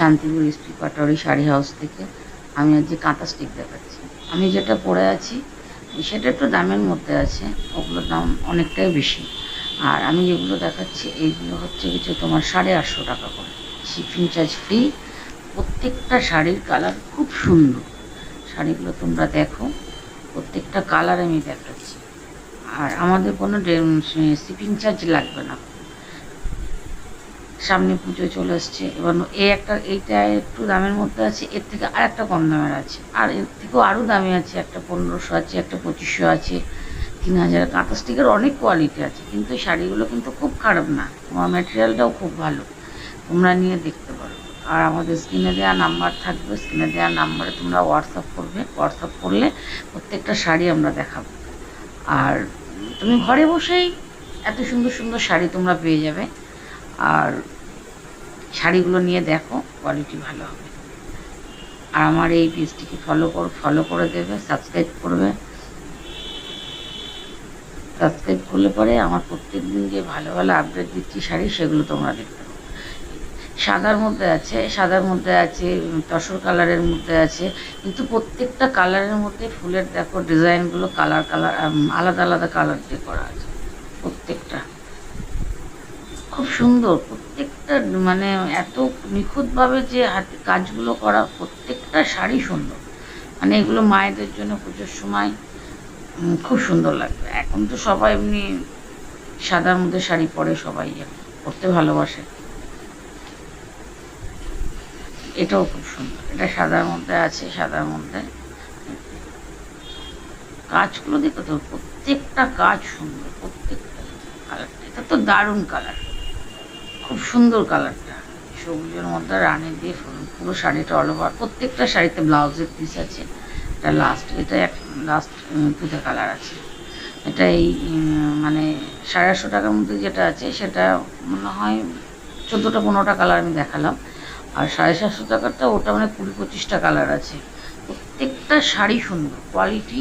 Shantipur SP Patwari sari house থেকে। আমি আজকে কাঁথা স্টিক দেখাচ্ছি। আমি যেটা পরে আছি সেটা একটু দামের মধ্যে আছে, ওগুলোর দাম অনেকটাই বেশি। আর আমি যেগুলো দেখাচ্ছি এইগুলো হচ্ছে কিছু তোমার 850 টাকা করে, শিপিং চার্জ ফ্রি। প্রত্যেকটা শাড়ির কালার খুব সুন্দর। শাড়িগুলো তোমরা দেখো, প্রত্যেকটা কালার আমি দেখাচ্ছি। আর আমাদের কোনো শিপিং চার্জ লাগবে না। সামনে পুজো চলে আসছে, এবার এইটা একটু দামের মধ্যে আছে, এর থেকে আর একটা কম দামের আছে, আর এর থেকেও আরও দামি আছে, একটা 1500 আছে, একটা 2500 আছে, 3000। কাঁথা স্টিকের অনেক কোয়ালিটি আছে, কিন্তু শাড়িগুলো কিন্তু খুব খারাপ না, তোমার ম্যাটেরিয়ালটাও খুব ভালো, তোমরা নিয়ে দেখতে পারো। আর আমাদের স্ক্রিনে দেওয়া নাম্বার থাকবে, স্ক্রিনে দেওয়া নাম্বারে তোমরা হোয়াটসঅ্যাপ করবে, হোয়াটসঅ্যাপ করলে প্রত্যেকটা শাড়ি আমরা দেখাবো। আর তুমি ঘরে বসেই এত সুন্দর সুন্দর শাড়ি তোমরা পেয়ে যাবে। আর শাড়িগুলো নিয়ে দেখো, কোয়ালিটি ভালো হবে। আর আমার এই পেজটিকে ফলো করে দেবে, সাবস্ক্রাইব করবে। সাবস্ক্রাইব করলে পরে আমার প্রত্যেক দিন যে ভালো ভালো আপডেট দিচ্ছি শাড়ি, সেগুলো তোমরা দেখতে পাবো। সাদার মধ্যে আছে, তসর কালারের মধ্যে আছে, কিন্তু প্রত্যেকটা কালারের মধ্যে ফুলের দেখো ডিজাইনগুলো আলাদা আলাদা কালার দিয়ে করা আছে। প্রত্যেকটা খুব সুন্দর, প্রত্যেকটা মানে এত নিখুঁতভাবে যে হাতে কাজগুলো করা, প্রত্যেকটা শাড়ি সুন্দর। মানে এগুলো মায়েদের জন্য পুজোর সময় খুব সুন্দর লাগবে। এখন তো সবাই এমনি সাদার মধ্যে শাড়ি পরে, সবাই পরতে ভালোবাসে। এটাও খুব সুন্দর, এটা সাদার মধ্যে আছে, সাদার মধ্যে কাজগুলো দেখো তো, প্রত্যেকটা কাজ সুন্দর, প্রত্যেকটা কালারটা, এটা তো দারুণ কালার, খুব সুন্দর কালারটা। সবুজের মধ্যে রানী দিয়ে পুরো শাড়িটা অল ওভার, প্রত্যেকটা শাড়িতে ব্লাউজের পিস আছে। এটা লাস্ট তুতে কালার আছে। এটা এই মানে 850 টাকার মধ্যে যেটা আছে সেটা মনে হয় 14টা 15টা কালার আমি দেখালাম। আর 750 টাকারটা ওটা মানে 20-25টা কালার আছে। প্রত্যেকটা শাড়ি সুন্দর, কোয়ালিটি